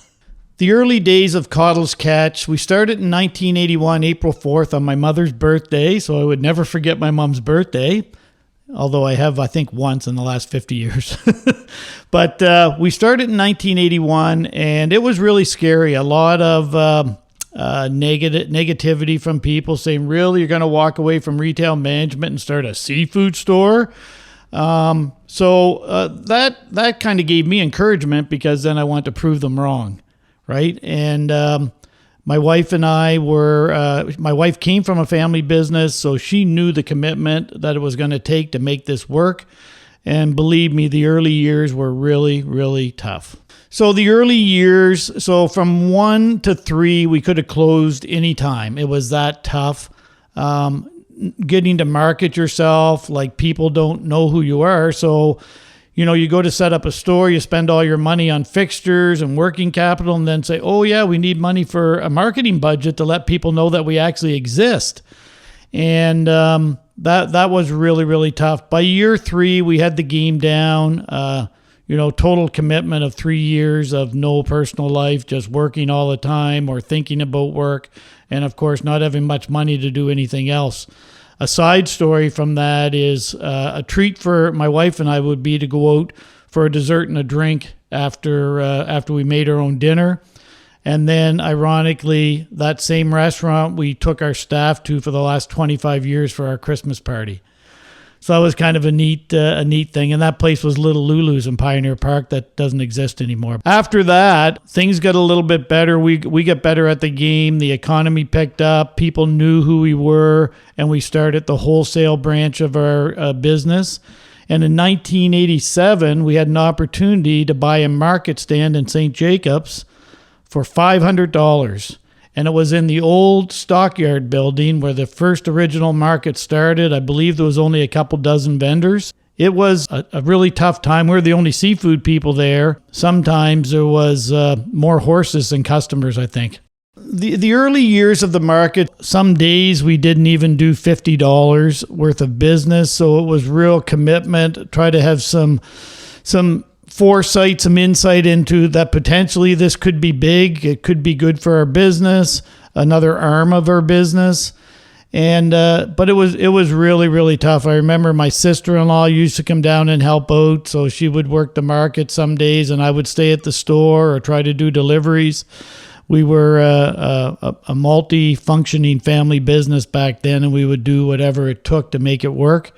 The early days of Caudle's Catch, we started in 1981, April 4th, on my mother's birthday, so I would never forget my mom's birthday, although I have, I think, once in the last 50 years. But we started in 1981, and it was really scary. A lot of negativity from people saying, really, you're going to walk away from retail management and start a seafood store? So that kind of gave me encouragement because then I wanted to prove them wrong. Right. And my wife and I my wife came from a family business, so she knew the commitment that it was going to take to make this work. And believe me, the early years were really, really tough. So the early years, so from 1 to 3, we could have closed any time. It was that tough. Getting to market yourself, like people don't know who you are. So you go to set up a store, you spend all your money on fixtures and working capital, and then say, oh yeah, we need money for a marketing budget to let people know that we actually exist. And that was really, really tough. By year 3, we had the game down, total commitment of 3 years of no personal life, just working all the time or thinking about work. And of course, not having much money to do anything else. A side story from that is a treat for my wife and I would be to go out for a dessert and a drink after we made our own dinner. And then, ironically, that same restaurant we took our staff to for the last 25 years for our Christmas party. So that was kind of a neat thing. And that place was Little Lulu's in Pioneer Park that doesn't exist anymore. After that, things got a little bit better. We got better at the game. The economy picked up. People knew who we were. And we started the wholesale branch of our business. And in 1987, we had an opportunity to buy a market stand in St. Jacobs for $500. And it was in the old stockyard building where the first original market started. I believe there was only a couple dozen vendors. It was a really tough time. We were the only seafood people there. Sometimes there was more horses than customers, I think. The early years of the market, some days we didn't even do $50 worth of business. So it was real commitment. Try to have some foresight, some insight into that potentially this could be big. It could be good for our business, another arm of our business. And but it was really, really tough. I remember my sister-in-law used to come down and help out. So she would work the market some days and I would stay at the store or try to do deliveries. We were a multi-functioning family business back then, and we would do whatever it took to make it work.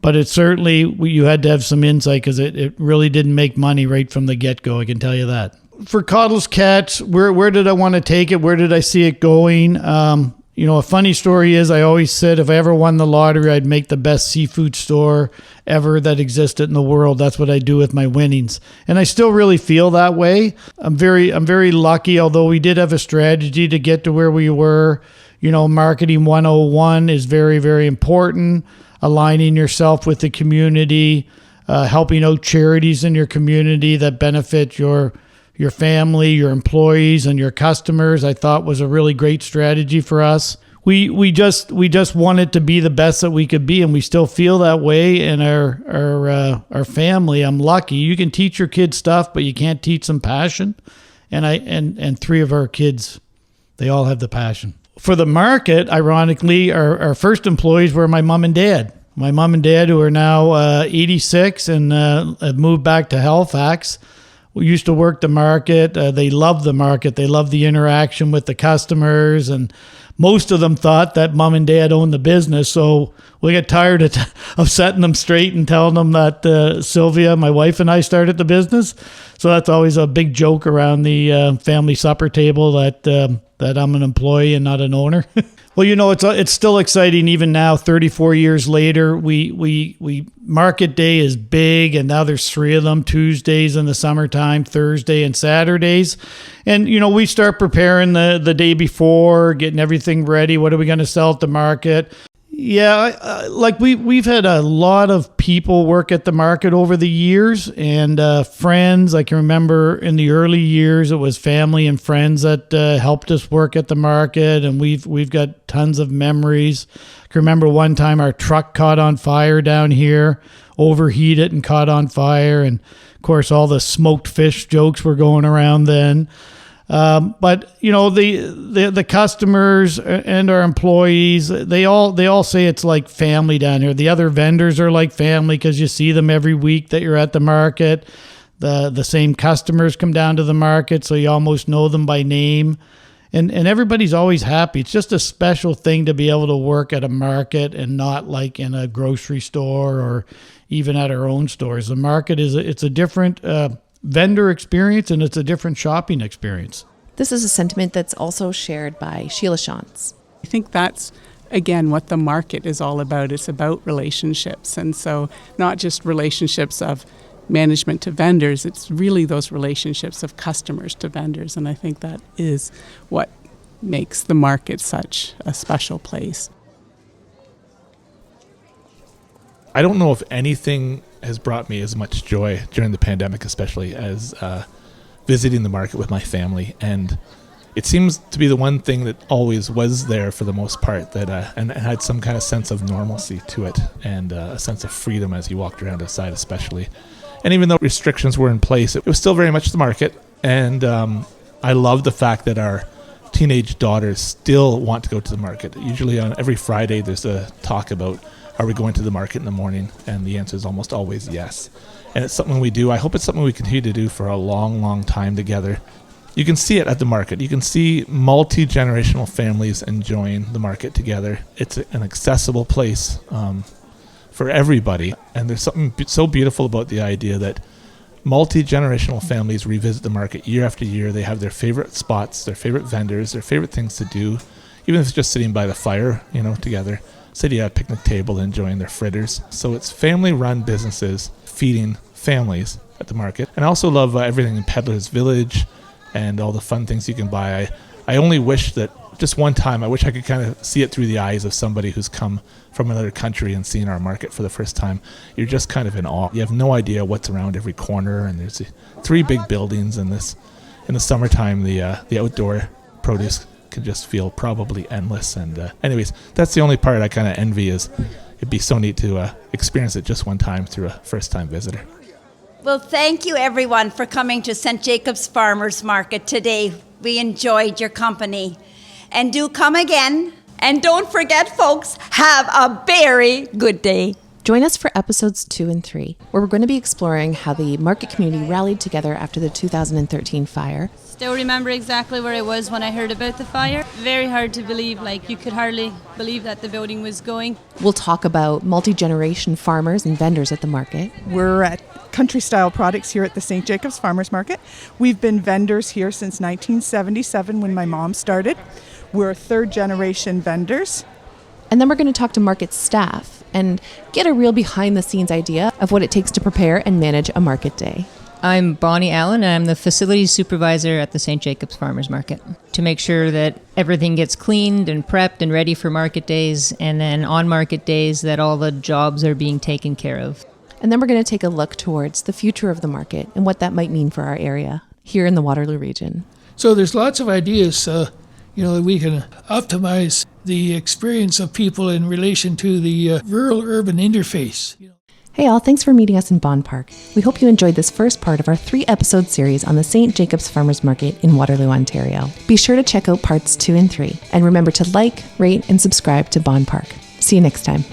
But it certainly, you had to have some insight because it really didn't make money right from the get-go, I can tell you that. For Caudle's Catch, where did I want to take it? Where did I see it going? A funny story is I always said if I ever won the lottery, I'd make the best seafood store ever that existed in the world. That's what I do with my winnings. And I still really feel that way. I'm very lucky, although we did have a strategy to get to where we were. Marketing 101 is very, very important. Aligning yourself with the community, helping out charities in your community that benefit your family, your employees, and your customers, I thought was a really great strategy for us. We just wanted to be the best that we could be, and we still feel that way in our family. I'm lucky. You can teach your kids stuff, but you can't teach them passion. And 3 of our kids, they all have the passion. For the market, ironically, our first employees were my mom and dad. My mom and dad, who are now 86 and have moved back to Halifax. We used to work the market. They loved the market. They loved the interaction with the customers, and most of them thought that mom and dad owned the business. So we got tired of setting them straight and telling them that Sylvia, my wife, and I started the business. So that's always a big joke around the family supper table that I'm an employee and not an owner. Well, it's still exciting even now, 34 years later. We market day is big, and now there's 3 of them, Tuesdays in the summertime, Thursday and Saturdays. And, we start preparing the day before, getting everything ready. What are we going to sell at the market? Yeah, we've had a lot of people work at the market over the years, and friends. I can remember in the early years it was family and friends that helped us work at the market, and we've got tons of memories. I can remember one time our truck caught on fire down here, overheated and caught on fire, and of course all the smoked fish jokes were going around then. But the customers and our employees, they all say it's like family down here. The other vendors are like family because you see them every week that you're at the market. The same customers come down to the market, so you almost know them by name. And everybody's always happy. It's just a special thing to be able to work at a market and not like in a grocery store or even at our own stores. The market it's a different vendor experience, and it's a different shopping experience. This is a sentiment that's also shared by Sheila Shantz. I think that's, again, what the market is all about. It's about relationships. And so not just relationships of management to vendors, it's really those relationships of customers to vendors. And I think that is what makes the market such a special place. I don't know if anything has brought me as much joy during the pandemic, especially as visiting the market with my family. And it seems to be the one thing that always was there for the most part, that and had some kind of sense of normalcy to it, and a sense of freedom as you walked around outside especially. And even though restrictions were in place, it was still very much the market. And I love the fact that our teenage daughters still want to go to the market. Usually on every Friday there's a talk about, are we going to the market in the morning? And the answer is almost always yes. And it's something we do. I hope it's something we continue to do for a long, long time together. You can see it at the market. You can see multi-generational families enjoying the market together. It's an accessible place for everybody. And there's something so beautiful about the idea that multi-generational families revisit the market year after year. They have their favorite spots, their favorite vendors, their favorite things to do, even if it's just sitting by the fire, together. Sitting at a picnic table enjoying their fritters. So it's family-run businesses feeding families at the market. And I also love everything in Peddler's Village and all the fun things you can buy. I only wish that just one time, I wish I could kind of see it through the eyes of somebody who's come from another country and seen our market for the first time. You're just kind of in awe. You have no idea what's around every corner, and there's 3 big buildings in this. In the summertime, the outdoor produce can just feel probably endless. And anyways, that's the only part I kind of envy, is it'd be so neat to experience it just one time through a first-time visitor. Well, thank you, everyone, for coming to St. Jacob's Farmers Market today. We enjoyed your company. And do come again. And don't forget, folks, have a very good day. Join us for episodes 2 and 3, where we're going to be exploring how the market community rallied together after the 2013 fire. Still remember exactly where I was when I heard about the fire. Very hard to believe, you could hardly believe that the building was going. We'll talk about multi-generation farmers and vendors at the market. We're at Country Style Products here at the St. Jacob's Farmers Market. We've been vendors here since 1977 when my mom started. We're 3rd-generation vendors. And then we're going to talk to market staff and get a real behind-the-scenes idea of what it takes to prepare and manage a market day. I'm Bonnie Allen, and I'm the facilities supervisor at the St. Jacob's Farmers Market, to make sure that everything gets cleaned and prepped and ready for market days, and then on market days that all the jobs are being taken care of. And then we're going to take a look towards the future of the market and what that might mean for our area here in the Waterloo region. So there's lots of ideas, that we can optimize the experience of people in relation to the rural-urban interface. Hey all, thanks for meeting us in Bonn Park. We hope you enjoyed this first part of our 3-episode series on the St. Jacobs Farmers Market in Waterloo, Ontario. Be sure to check out parts 2 and 3. And remember to like, rate, and subscribe to Bonn Park. See you next time.